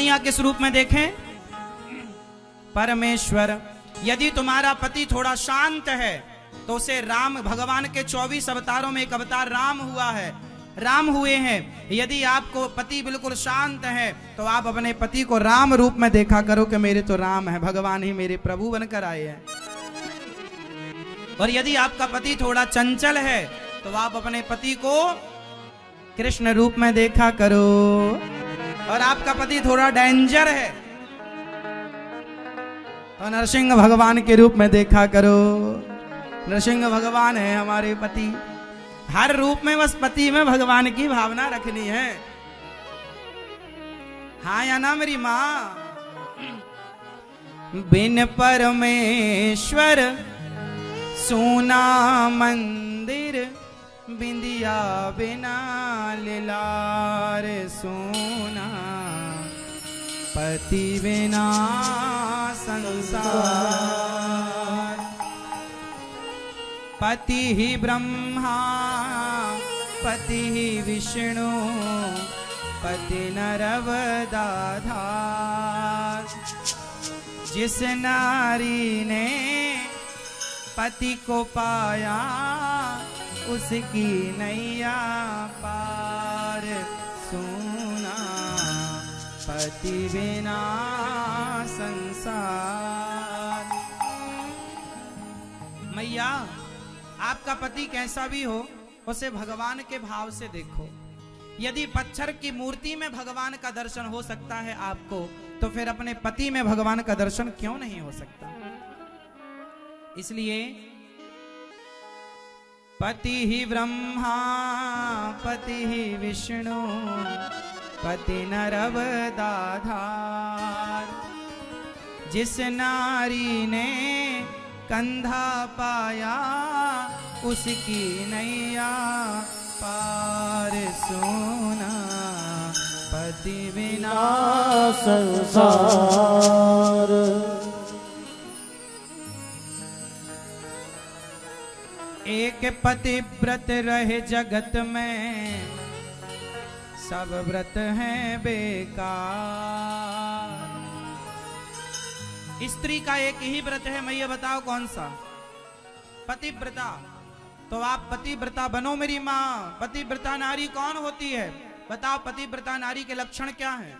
पत्नियां किस रूप में देखें? परमेश्वर। यदि तुम्हारा पति थोड़ा शांत है तो उसे राम, भगवान के 24 अवतारों में एक अवतार राम हुआ है, राम हुए हैं। यदि आपको पति बिल्कुल शांत है तो आप अपने पति को राम रूप में देखा करो कि मेरे तो राम है, भगवान ही मेरे प्रभु बनकर आए हैं। और यदि आपका पति थोड़ा चंचल है तो आप अपने पति को कृष्ण रूप में देखा करो। और आपका पति थोड़ा डेंजर है तो नरसिंह भगवान के रूप में देखा करो। नरसिंह भगवान है हमारे पति। हर रूप में बस पति में भगवान की भावना रखनी है। हाँ या ना मेरी माँ? बिन परमेश्वर सोना मंदिर, बिंदिया बिना लिलार सोना, पति बिना संसार। पति ही ब्रह्मा, पति ही विष्णु, पति नरवदाधार। जिस नारी ने पति को पाया उसकी नैया पार सोना, पति बिना संसार। मैया, आपका पति कैसा भी हो उसे भगवान के भाव से देखो। यदि पत्थर की मूर्ति में भगवान का दर्शन हो सकता है आपको, तो फिर अपने पति में भगवान का दर्शन क्यों नहीं हो सकता? इसलिए पति ही ब्रह्मा, पति ही विष्णु, पति नरवदाधार। जिस नारी ने कंधा पाया उसकी नैया पार सोना, पति बिना संसार। एक पति व्रत रहे जगत में, सब व्रत हैं बेकार। स्त्री का एक ही व्रत है, मैं ये बताओ कौन सा? पतिव्रता। तो आप पतिव्रता बनो मेरी माँ। पतिव्रता नारी कौन होती है? बताओ, पतिव्रता नारी के लक्षण क्या हैं?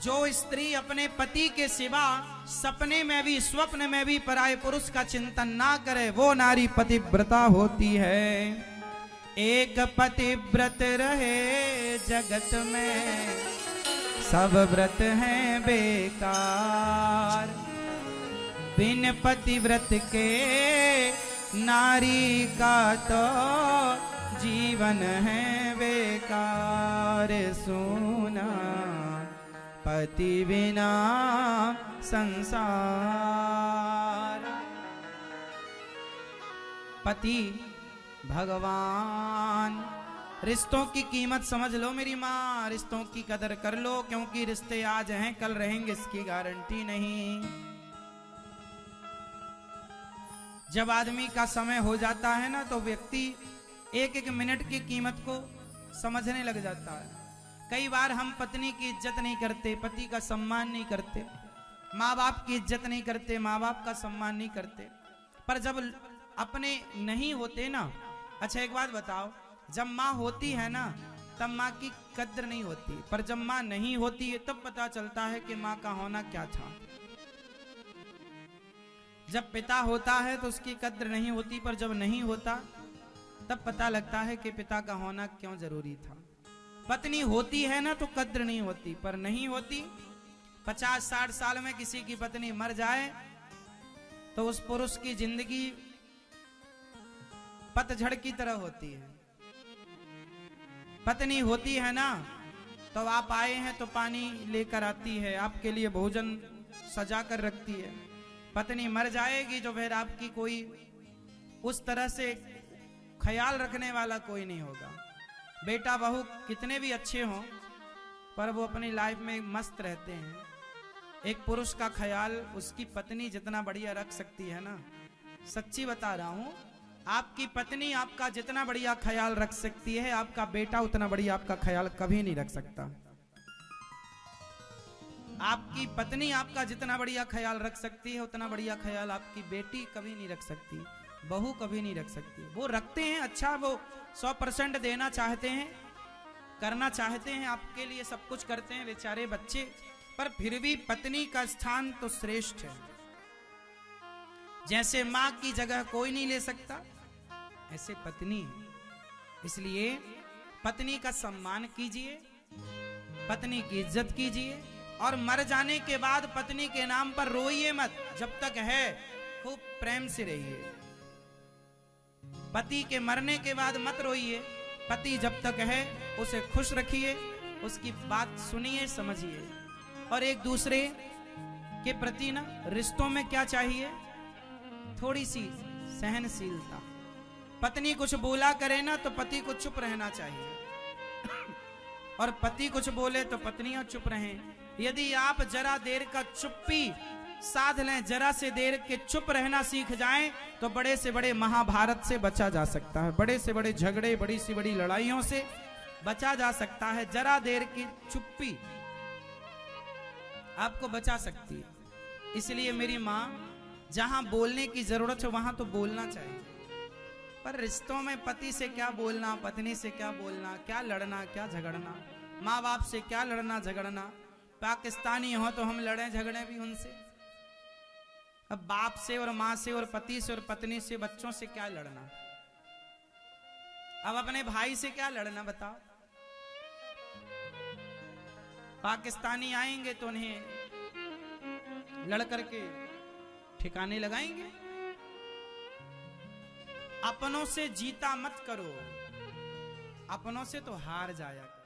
जो स्त्री अपने पति के सिवा सपने में भी, स्वप्न में भी पराये पुरुष का चिंतन ना करे, वो नारी पतिव्रता होती है। एक पतिव्रत रहे जगत में, सब व्रत हैं बेकार। बिन पतिव्रत के नारी का तो जीवन है बेकार सोना, पति बिना संसार। पति भगवान। रिश्तों की कीमत समझ लो मेरी माँ, रिश्तों की कदर कर लो, क्योंकि रिश्ते आज हैं कल रहेंगे इसकी गारंटी नहीं। जब आदमी का समय हो जाता है ना तो व्यक्ति एक एक मिनट की कीमत को समझने लग जाता है। कई बार हम पत्नी की इज्जत नहीं करते, पति का सम्मान नहीं करते, माँ बाप की इज्जत नहीं करते, माँ बाप का सम्मान नहीं करते। पर जब अपने नहीं होते ना, अच्छा एक बात बताओ, जब माँ होती है ना तब माँ की कद्र नहीं होती, पर जब माँ नहीं होती है तब पता चलता है कि माँ का होना क्या था। जब पिता होता है तो उसकी कद्र नहीं होती, पर जब नहीं होता तब पता लगता है कि पिता का होना क्यों जरूरी था। पत्नी होती है ना तो कद्र नहीं होती, पर नहीं होती। 50-60 साल में किसी की पत्नी मर जाए तो उस पुरुष की जिंदगी पतझड़ की तरह होती है। पत्नी होती है ना तो आप आए हैं तो पानी लेकर आती है, आपके लिए भोजन सजा कर रखती है। पत्नी मर जाएगी तो फिर आपकी कोई उस तरह से ख्याल रखने वाला कोई नहीं होगा। बेटा बहू कितने भी अच्छे हों पर वो अपनी लाइफ में मस्त रहते हैं। एक पुरुष का ख्याल उसकी पत्नी जितना बढ़िया रख सकती है ना, सच्ची बता रहा हूं, आपकी पत्नी आपका जितना बढ़िया ख्याल रख सकती है, आपका बेटा उतना बढ़िया आपका ख्याल कभी नहीं रख सकता। आपकी पत्नी आपका जितना बढ़िया ख्याल रख सकती है, उतना बढ़िया ख्याल आपकी बेटी कभी नहीं रख सकती, बहू कभी नहीं रख सकती। वो रखते हैं अच्छा, वो 100% देना चाहते हैं, करना चाहते हैं, आपके लिए सब कुछ करते हैं बेचारे बच्चे, पर फिर भी पत्नी का स्थान तो श्रेष्ठ है। जैसे मां की जगह कोई नहीं ले सकता, ऐसे पत्नी है। इसलिए पत्नी का सम्मान कीजिए, पत्नी की इज्जत कीजिए, और मर जाने के बाद पत्नी के नाम पर रोइए मत। जब तक है खूब प्रेम से रहिए। पति के मरने के बाद मत रोइए। पति जब तक है उसे खुश रखिए, उसकी बात सुनिए, समझिए। और एक दूसरे के प्रति ना रिश्तों में क्या चाहिए, थोड़ी सी सहनशीलता। पत्नी कुछ बोला करे ना तो पति को चुप रहना चाहिए, और पति कुछ बोले तो पत्नियां चुप रहें। यदि आप जरा देर का चुप्पी साध लें, जरा से देर के चुप रहना सीख जाएं, तो बड़े से बड़े महाभारत से बचा जा सकता है, बड़े से बड़े झगड़े, बड़ी से बड़ी लड़ाइयों से बचा जा सकता है। जरा देर की चुप्पी आपको बचा सकती है। इसलिए मेरी माँ, जहां बोलने की जरूरत है वहां तो बोलना चाहिए, पर रिश्तों में पति से क्या बोलना, पत्नी से क्या बोलना, क्या लड़ना, क्या झगड़ना, माँ बाप से क्या लड़ना झगड़ना। पाकिस्तानी हो तो हम लड़े झगड़े भी उनसे, अब बाप से और माँ से और पति से और पत्नी से, बच्चों से क्या लड़ना, अब अपने भाई से क्या लड़ना बताओ। पाकिस्तानी आएंगे तो उन्हें लड़ करके ठिकाने लगाएंगे। अपनों से जीता मत करो, अपनों से तो हार जाया करो।